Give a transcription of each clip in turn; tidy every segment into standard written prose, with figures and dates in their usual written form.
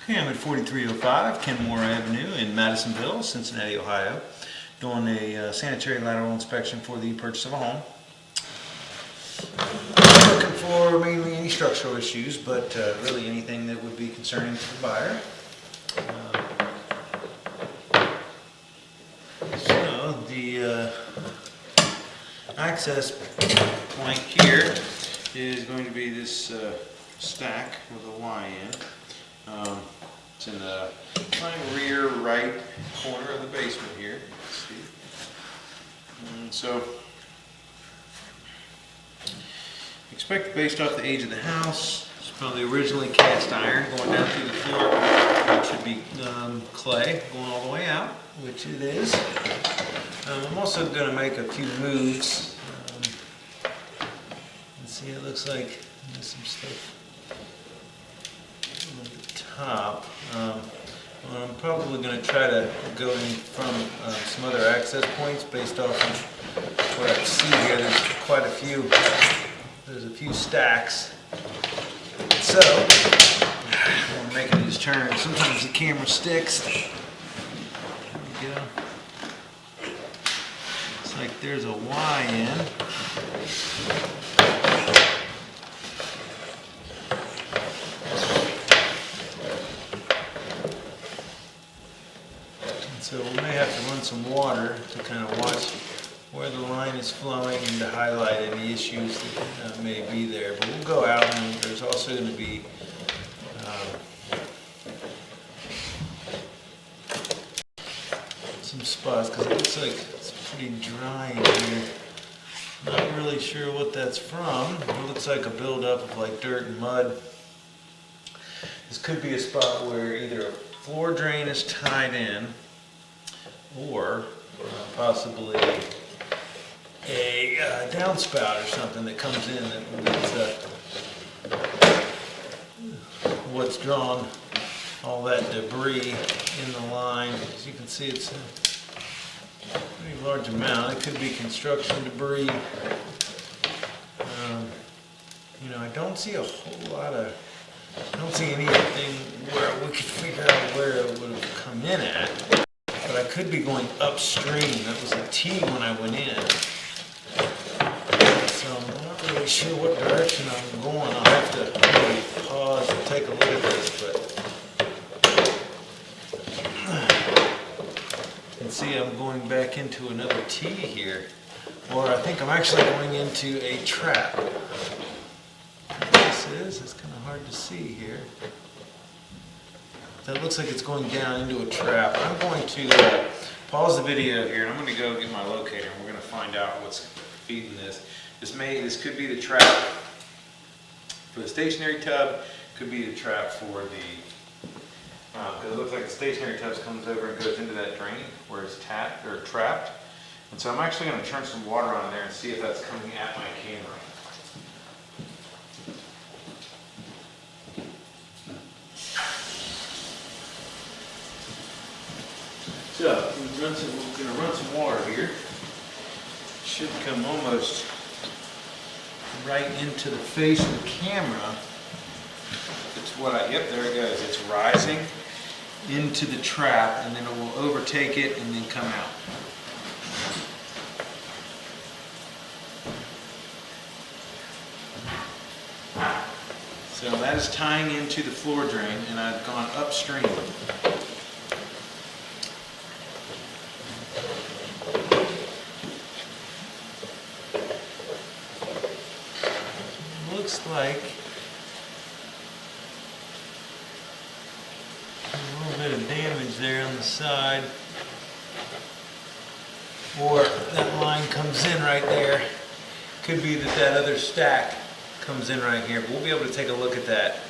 Okay, I'm at 4305 Kenmore Avenue in Madisonville, Cincinnati, Ohio, doing a sanitary lateral inspection for the purchase of a home. I'm looking for mainly any structural issues, but really anything that would be concerning to the buyer. So the access point here is going to be this stack with a Y in. It's in the rear right corner of the basement here. Let's see. And so, expect based off the age of the house, it's probably originally cast iron going down through the floor. It should be clay going all the way out, which it is. I'm also going to make a few moves. Let's see, it looks like there's some stuff on the top. I'm probably going to try to go in from some other access points based off of what I see here. There's a few stacks. So, when I'm making these turns, sometimes the camera sticks. There we go. Looks like there's a Y in. So we may have to run some water to kind of watch where the line is flowing and to highlight any issues that may be there. But we'll go out, and there's also going to be some spots because it looks like it's pretty dry in here. Not really sure what that's from. It looks like a buildup of like dirt and mud. This could be a spot where either a floor drain is tied in, or possibly a downspout or something that comes in that's what's drawn all that debris in the line. As you can see, it's a pretty large amount. It could be construction debris. I don't see a whole lot of, I don't see anything where we could figure out where it would have come in at. But I could be going upstream. That was a T when I went in. So I'm not really sure what direction I'm going. I'll have to maybe pause and take a look at this. But you can see I'm going back into another T here. Or I think I'm actually going into a trap. It's kind of hard to see here. That looks like it's going down into a trap. I'm going to pause the video here, and I'm going to go get my locator, and we're going to find out what's feeding this. This could be the trap for the stationary tub. Could be the trap for the, because it looks like the stationary tub comes over and goes into that drain where it's tapped or trapped. And so I'm actually going to turn some water on there and see if that's coming at my camera. So, we're going to run some water here. Should come almost right into the face of the camera. It's yep, there it goes. It's rising into the trap, and then it will overtake it and then come out. So that is tying into the floor drain, and I've gone upstream. Looks like a little bit of damage there on the side, or that line comes in right there. Could be that other stack comes in right here, but we'll be able to take a look at that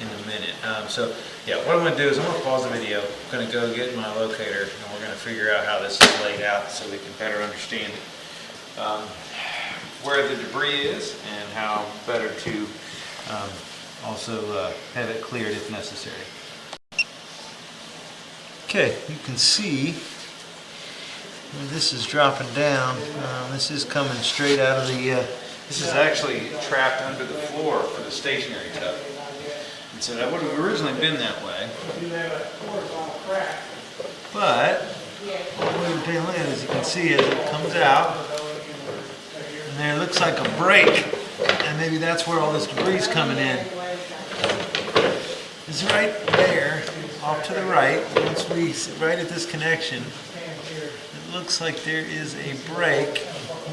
in a minute. So yeah, what I'm going to do is I'm going to pause the video. I'm going to go get my locator, and we're going to figure out how this is laid out so we can better understand where the debris is and how better to also have it cleared if necessary. Okay, you can see this is dropping down. This is coming straight out of the, this is actually trapped under the floor for the stationary tub. And so that would have originally been that way. You have a horizontal crack. But all the way to the tail end, as you can see, as it comes out, and there looks like a break, and maybe that's where all this debris is coming in. It's right there, off to the right. Once we sit right at this connection, it looks like there is a break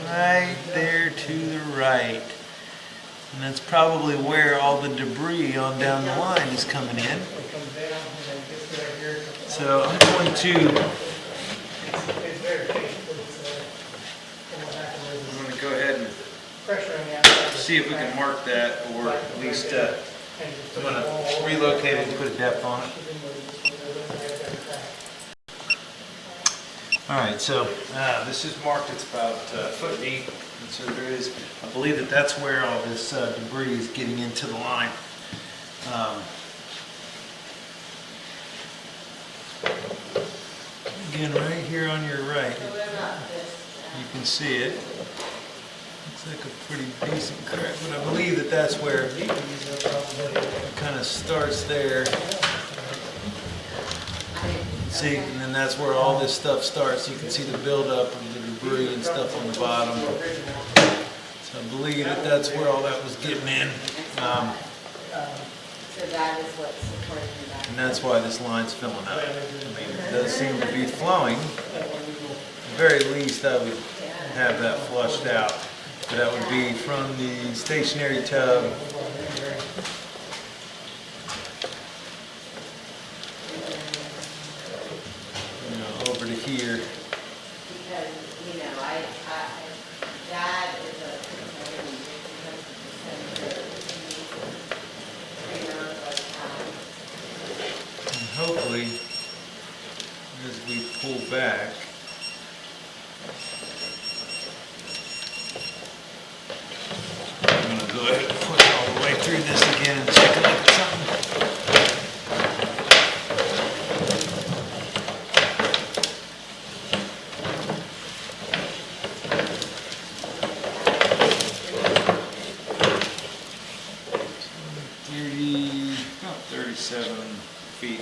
right there to the right. And that's probably where all the debris on down the line is coming in. So I'm going to go ahead and see if we can mark that, or at least I'm going to relocate it and put a depth on it. Alright, so this is marked, it's about a foot deep, and so there is, I believe that that's where all this debris is getting into the line. Again, right here on your right, you can see it. Looks like a pretty decent crack, but I believe that that's where it kind of starts there. See, and then that's where all this stuff starts. You can see the buildup of the debris and stuff on the bottom. So I believe that that's where all that was getting in. So that is what's supporting that. And that's why this line's filling up. I mean, it does seem to be flowing. At the very least, I would have that flushed out. But that would be from the stationary tub over to here. Because, you know, that is a and hopefully, as we pull back, I'm going to go ahead and push all the way through this again and take a look at something. About 37 feet.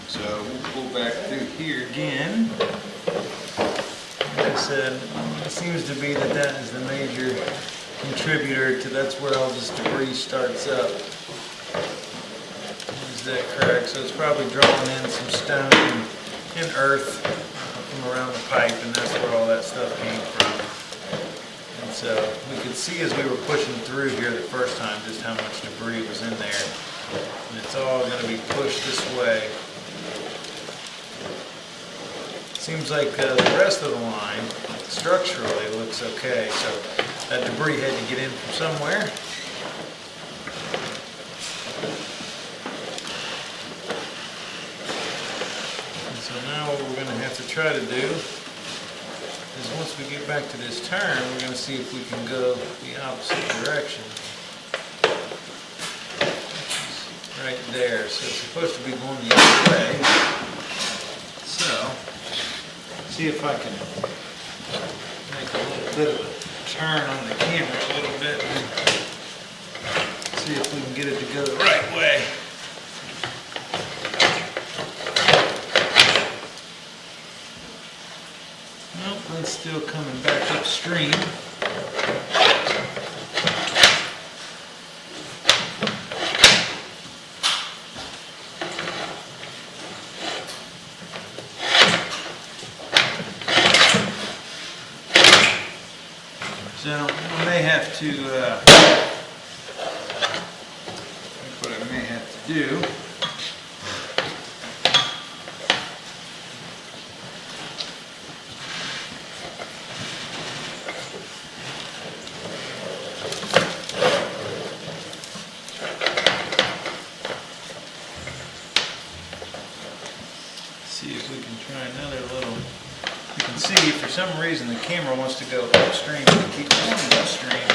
So we'll pull back through here again. Like I said, it seems to be that that is the major contributor to, that's where all this debris starts up. There's that crack, so it's probably drawing in some stone and earth from around the pipe, and that's where all that stuff came from. And so we could see as we were pushing through here the first time just how much debris was in there. And it's all going to be pushed this way. Seems like the rest of the line structurally looks okay, so that debris had to get in from somewhere. And so now what we're going to have to try to do is, once we get back to this turn, we're going to see if we can go the opposite direction. Right there, so it's supposed to be going the other way. So, see if I can make a little bit of a turn on the camera a little bit and see if we can get it to go the right way. Nope, it's still coming back upstream. So I may have to, what I may have to do Try another little. You can see for some reason the camera wants to go upstream and keep going upstream.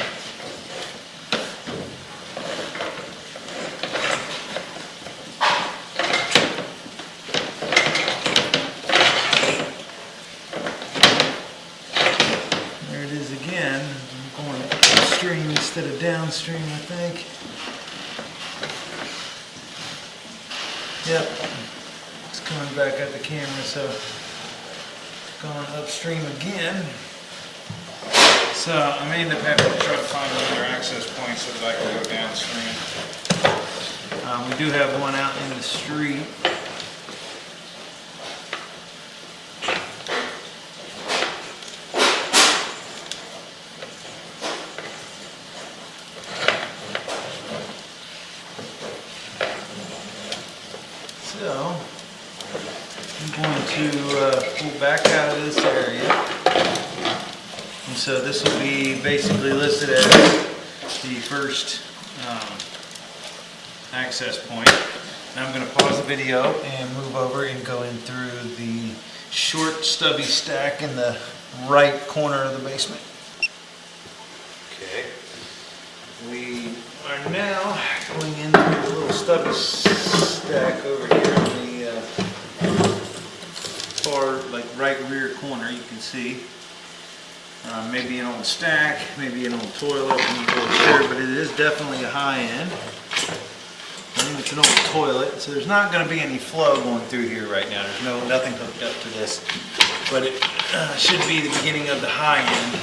There it is again. I'm going upstream instead of downstream, I think. Yep. It's coming back at the camera, so going upstream again. So I may end up having to try to find another access point so that I can go downstream. We do have one out in the street. So I'm going to pull back out of this area, and so this will be basically listed as the first access point. Now I'm going to pause the video and move over and go in through the short stubby stack in the right corner of the basement. Okay, we are now going in through the little stubby stack over here on the far, like right rear corner. You can see maybe in on the stack, maybe in on the toilet. I'm not really sure, but it is definitely a high end. I think it's an old toilet, so there's not going to be any flow going through here right now. There's nothing hooked up to this, but it should be the beginning of the high end.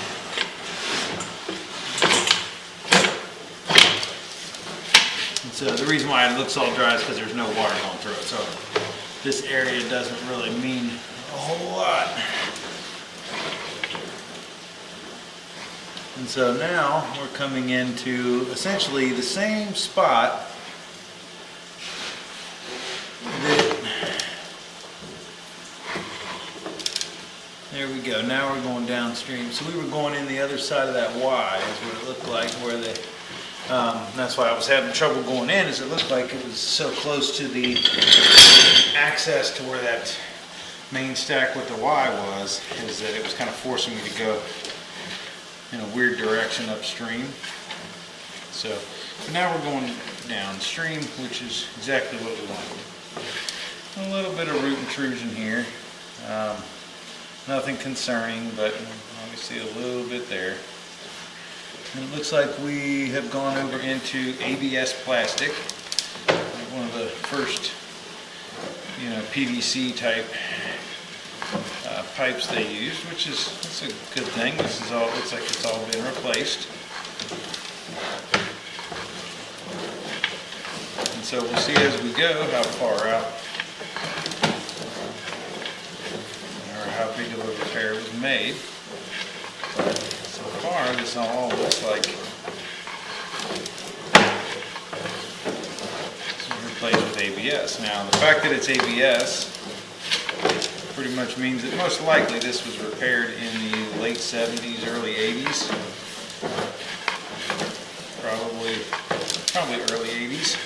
And so the reason why it looks all dry is because there's no water going through it. So this area doesn't really mean a whole lot. And so now we're coming into essentially the same spot there we go. Now we're going downstream. So we were going in the other side of that Y is what it looked like, where the that's why I was having trouble going in, is it looked like it was so close to the access to where that main stack with the Y was, is that it was kind of forcing me to go in a weird direction upstream. So but now we're going downstream, which is exactly what we want. A little bit of root intrusion here. Nothing concerning, but obviously a little bit there. And it looks like we have gone over into ABS plastic, one of the first, PVC type pipes they used, which is that's a good thing. This is all looks like it's all been replaced. And so we'll see as we go how far out or how big of a repair was made. But so far, this all looks like it's replaced with ABS. Now, the fact that it's ABS pretty much means that most likely this was repaired in the late 70s, early 80s. Probably early 80s.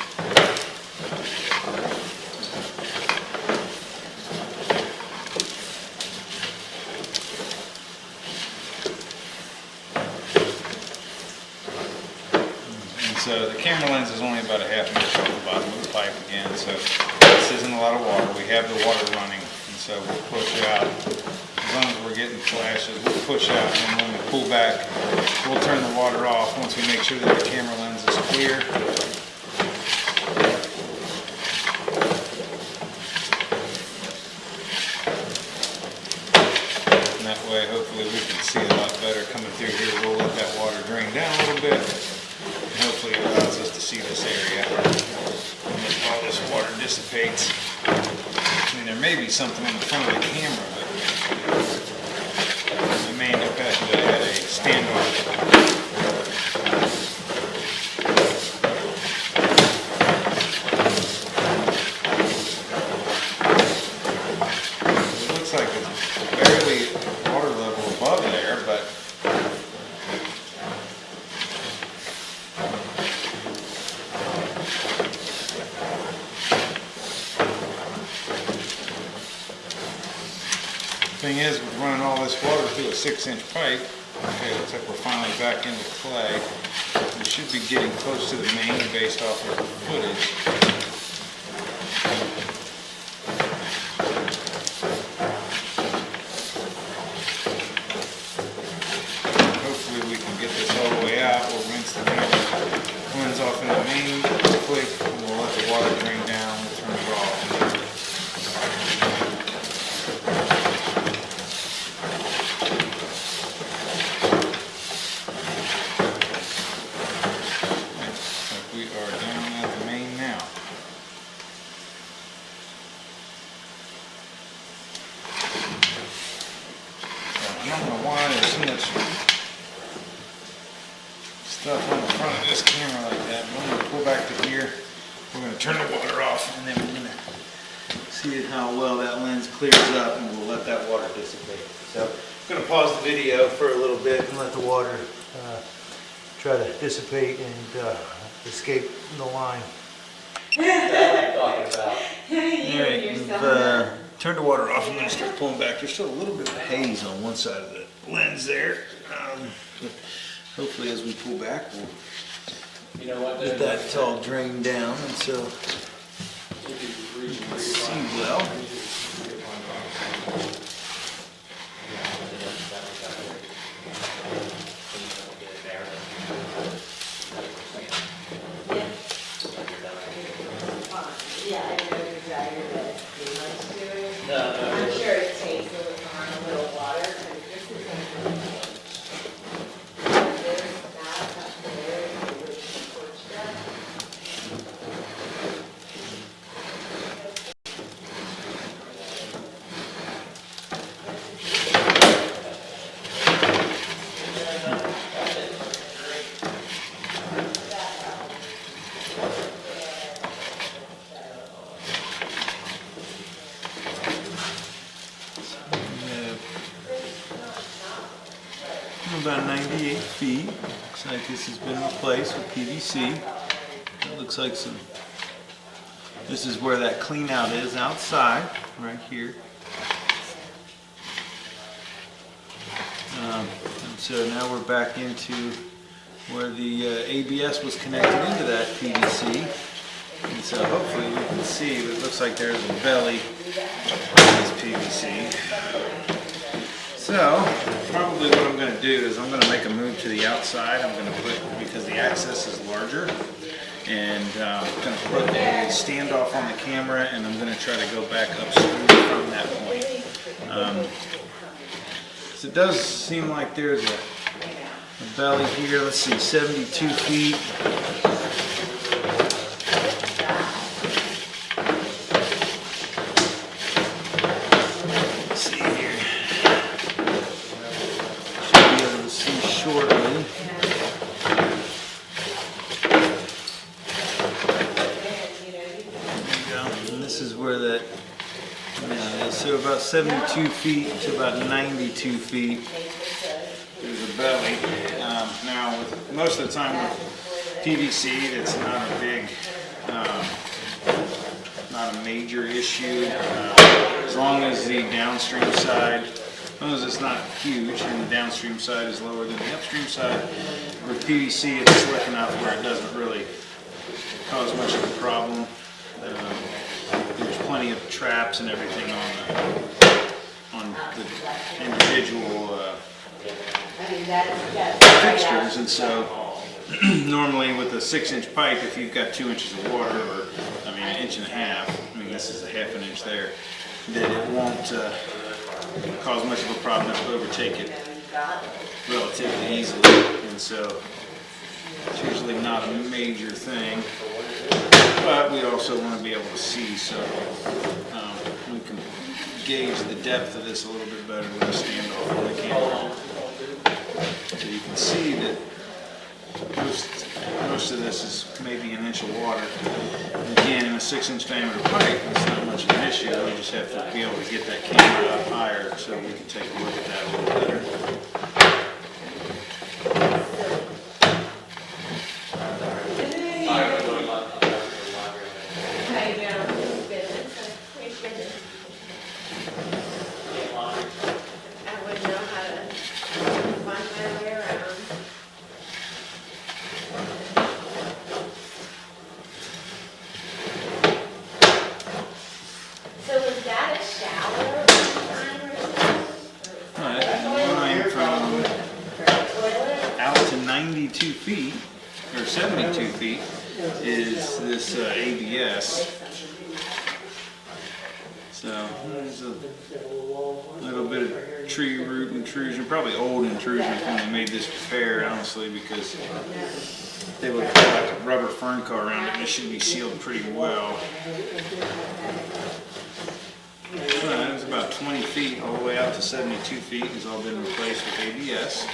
So the camera lens is only about a half inch off the bottom of the pipe again, so this isn't a lot of water. We have the water running, and so we'll push out. As long as we're getting flashes, we'll push out, and when we pull back, we'll turn the water off once we make sure that the camera lens is clear. And that way, hopefully we can see a lot better coming through here. We'll let that water drain down a little bit. Hopefully it allows us to see this area while this water dissipates. I mean, there may be something in the front of the camera, but we may end up having to add a standoff. It looks like it's barely water level above there, but Thing is, with running all this water through a 6-inch pipe, okay, looks like we're finally back into clay. We should be getting close to the main based off of the footage. Hopefully we can get this all the way out. We'll rinse the cleanse off in the main quick, and we'll let the water drain down. We'll turn it off. I don't know why there's so much stuff on the front of this camera like that, but I'm going to pull back to here. We're going to turn the water off, and then we're going to see how well that lens clears up, and we'll let that water dissipate. So I'm going to pause the video for a little bit and let the water try to dissipate and escape the line. Alright, we've turned the water off. I'm going to start pulling back. There's still a little bit of haze on one side of the lens there. But hopefully as we pull back, we'll get that all drained down, and so you can see well. Yeah, I know your desire to do much to it. I'm sure it takes a little water, but this is going to there's that up there, which is torched up. About 98 feet. Looks like this has been replaced with PVC. It looks like this is where that clean out is outside, right here. And so now we're back into where the ABS was connected into that PVC. And so hopefully you can see that it looks like there's a belly in this PVC. So, probably what I'm going to do is I'm going to make a move to the outside. I'm going to put, because the access is larger, and I'm going to put a standoff on the camera, and I'm going to try to go back upstream from that point. So it does seem like there's a belly here. Let's see, 72 feet. This is where that is. So about 72 feet to about 92 feet there's a belly. Now, most of the time with PVC, that's not a big, not a major issue. As long as the downstream side, as long as it's not huge and the downstream side is lower than the upstream side. With PVC, it's slick enough where it doesn't really cause much of a problem. There's plenty of traps and everything on the individual fixtures, and so normally with a 6-inch pipe, if you've got 2 inches of water, or I mean an inch and a half, I mean this is a half an inch there, then it won't cause much of a problem. It'll overtake it relatively easily, and so it's usually not a major thing. But we also want to be able to see, so we can gauge the depth of this a little bit better with a standoff on the camera. So you can see that most of this is maybe an inch of water. And again, in a 6-inch diameter pipe, it's not much of an issue. You just have to be able to get that camera up higher so we can take a look at that a little better. 62 feet, or 72 feet, is this ABS. So there's a little bit of tree root intrusion, probably old intrusion when they made this repair, honestly, because they would put like a rubber fern car around it and it should be sealed pretty well. It was about 20 feet all the way out to 72 feet. Has all been replaced with ABS.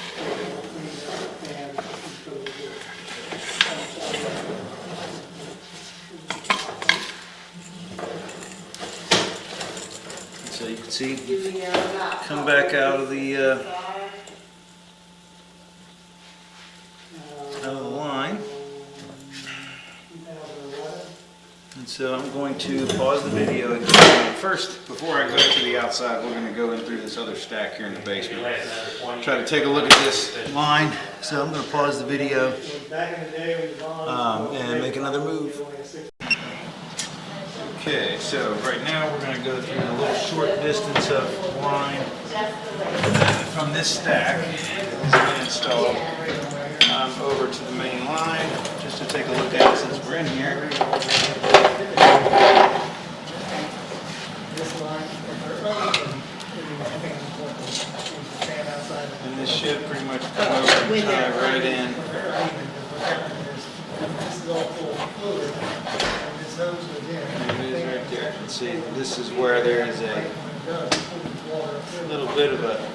So you can see, come back out of the line. And so I'm going to pause the video and first, before I go to the outside, we're going to go in through this other stack here in the basement. Try to take a look at this line. So I'm going to pause the video and make another move. Okay, so right now we're going to go through a little short distance of line from this stack that's been installed over to the main line, just to take a look at it since we're in here. And this should pretty much come over and tie right in. There it is right there. Let's see, this is where there is a little bit of a,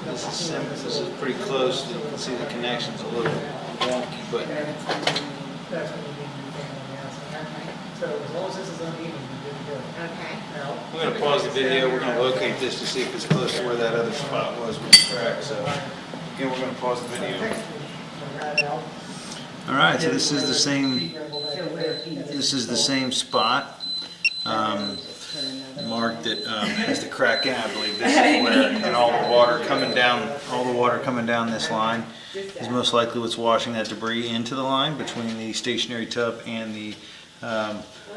this is pretty close. You can see the connection's a little wonky, but we're going to pause the video. We're going to locate this to see if it's close to where that other spot was with the crack. So again, we're going to pause the video. All right, so this is the same spot marked that has the crack in. I believe this is where, and all the water coming down this line is most likely what's washing that debris into the line between the stationary tub and the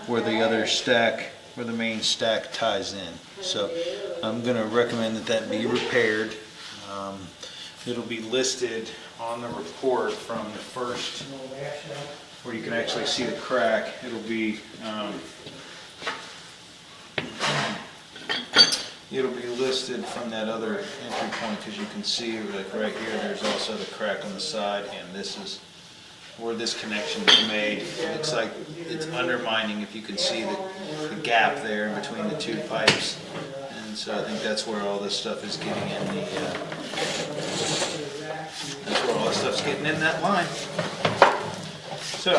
where the main stack ties in. So I'm going to recommend that be repaired. It'll be listed on the report from the first, where you can actually see the crack. It'll be listed from that other entry point, because you can see like right here there's also the crack on the side, and this is where this connection is made. It looks like it's undermining, if you can see the gap there in between the two pipes. And so I think that's where all this stuff is getting in that's where all this stuff's getting in that line. So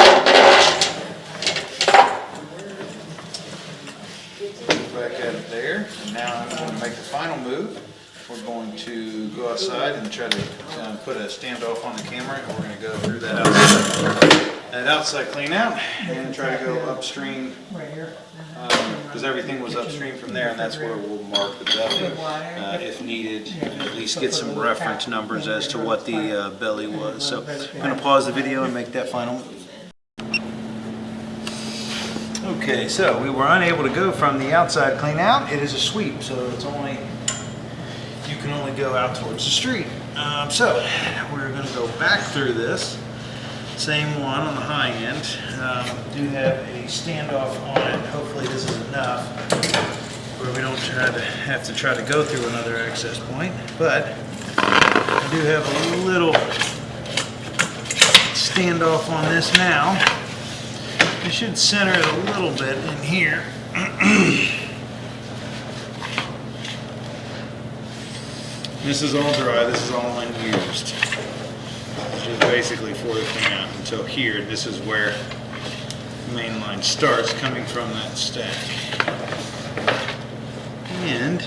back at it there, and now I'm going to make the final move. We're going to go outside and try to put a standoff on the camera, and we're going to go through that outside clean out and try to go upstream, because everything was upstream from there, and that's where we'll mark the belly if needed, and at least get some reference numbers as to what the belly was. So I'm going to pause the video and make that final move. Okay, so we were unable to go from the outside clean out. It is a sweep, so it's only, you can only go out towards the street. So we're going to go back through this. Same one on the high end. Do have a standoff on it. Hopefully this is enough where we don't have to try to go through another access point. But I do have a little standoff on this now. I should center it a little bit in here. This is all dry, this is all unused. Which is basically for the clean out until here. This is where the main line starts, coming from that stack. And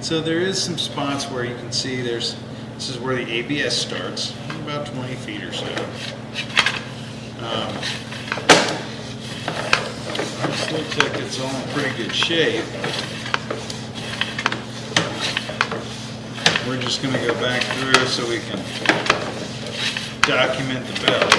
so there is some spots where you can see this is where the ABS starts, about 20 feet or so. This looks like it's all in pretty good shape. We're just going to go back through so we can document the belly.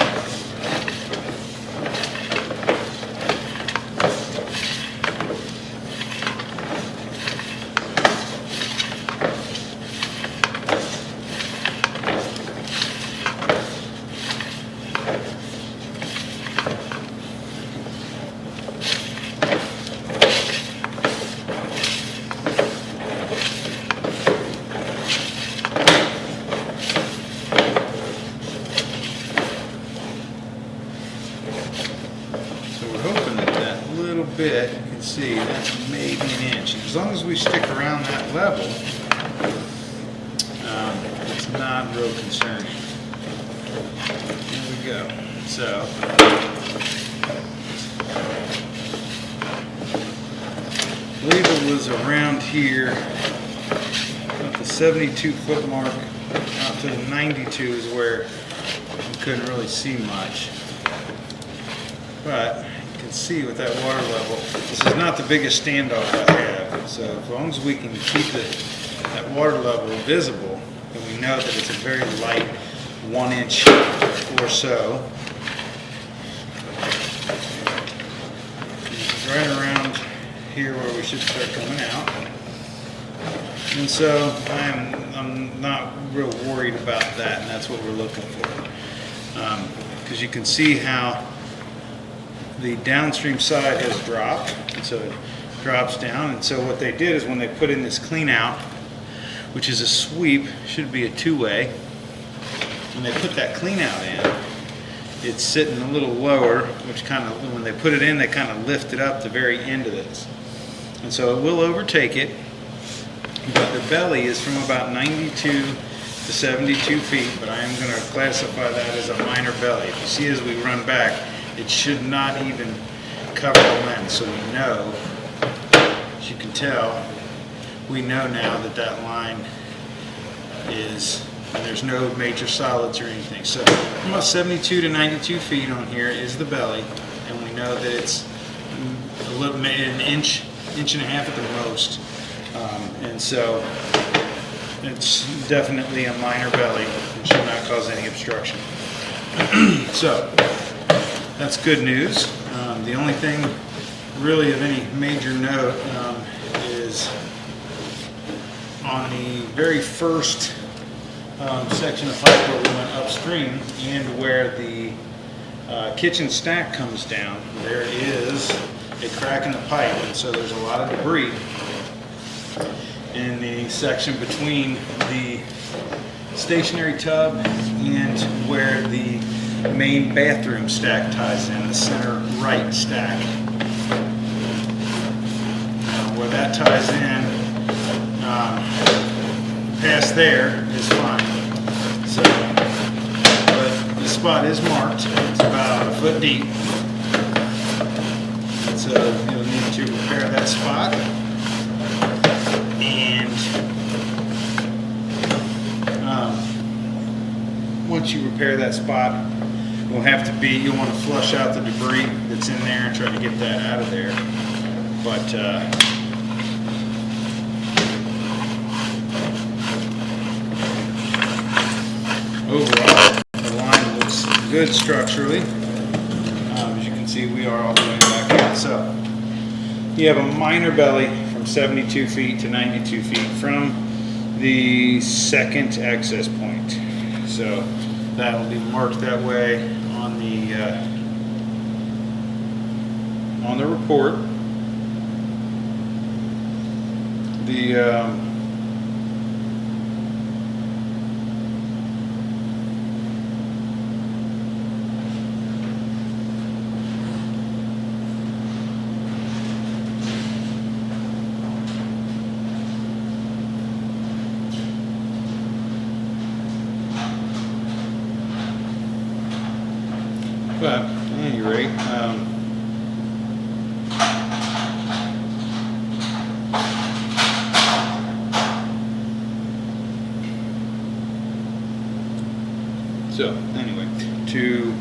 see, that's maybe an inch. As long as we stick around that level, it's not real concerning. Here we go. So, I believe it was around here, at the 72-foot mark, out to the 92 is where you couldn't really see much. But you can see with that water level, this is not the biggest standoff I have. So as long as we can keep that water level visible, then we know that it's a very light 1 inch or so. Right around here where we should start coming out. And so I'm not real worried about that, and that's what we're looking for. Because you can see how the downstream side has dropped, and so it drops down. And so what they did is when they put in this clean out, which is a sweep, should be a two-way, when they put that clean out in, it's sitting a little lower, which kind of, when they put it in, they kind of lift it up the very end of this. And so it will overtake it, but the belly is from about 92 to 72 feet, but I am going to classify that as a minor belly. If you see as we run back, it should not even cover the lens. So we know, as you can tell, we know now that that line is, and there's no major solids or anything. So about 72 to 92 feet on here is the belly, and we know that it's a little, an inch and a half at the most. And so it's definitely a minor belly and should not cause any obstruction. So that's good news. The only thing really of any major note is on the very first section of pipe where we went upstream and where the kitchen stack comes down, there is a crack in the pipe, and so there's a lot of debris in the section between the stationary tub and where the main bathroom stack ties in, the center right stack. Where that ties in, past there is fine. So, but the spot is marked. It's about a foot deep. So you'll need to repair that spot. And once you repair that spot, will have to be, you'll want to flush out the debris that's in there and try to get that out of there. But overall, the line looks good structurally. As you can see, we are all the way back out. So you have a minor belly from 72 feet to 92 feet from the second access point. So that will be marked that way on the report. But at any rate, so anyway, to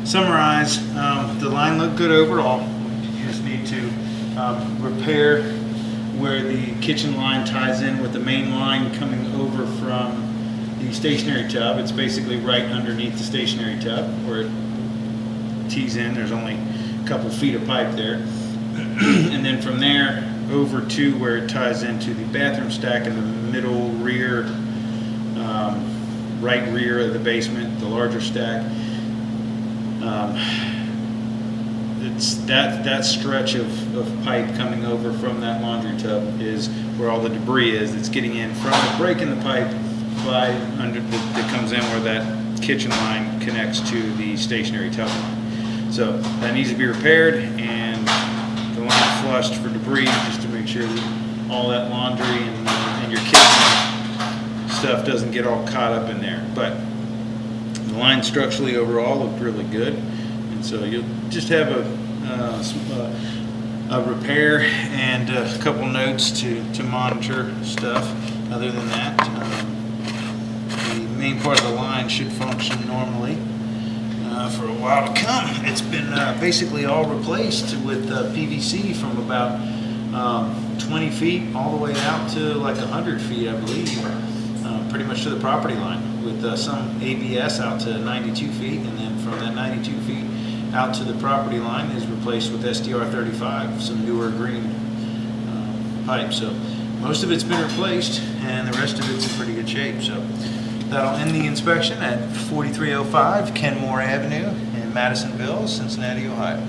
summarize, the line looked good overall. You just need to repair where the kitchen line ties in with the main line coming over from the stationary tub. It's basically right underneath the stationary tub where it tees in. There's only a couple feet of pipe there. And then from there over to where it ties into the bathroom stack in the middle rear, right rear of the basement, the larger stack. It's that stretch of pipe coming over from that laundry tub is where all the debris is. It's getting in from the break in the pipe that comes in where that kitchen line connects to the stationary tub line. So that needs to be repaired, and the flushed for debris, just to make sure that all that laundry and your kitchen stuff doesn't get all caught up in there. But the line structurally overall looked really good, and so you'll just have a repair and a couple notes to monitor stuff. Other than that, the main part of the line should function normally for a while to come. It's been basically all replaced with PVC from about 20 feet all the way out to like 100 feet, I believe, pretty much to the property line, with some ABS out to 92 feet, and then from that 92 feet out to the property line is replaced with SDR 35, some newer green pipe. So most of it's been replaced, and the rest of it's in pretty good shape. So that'll end the inspection at 4305 Kenmore Avenue in Madisonville, Cincinnati, Ohio.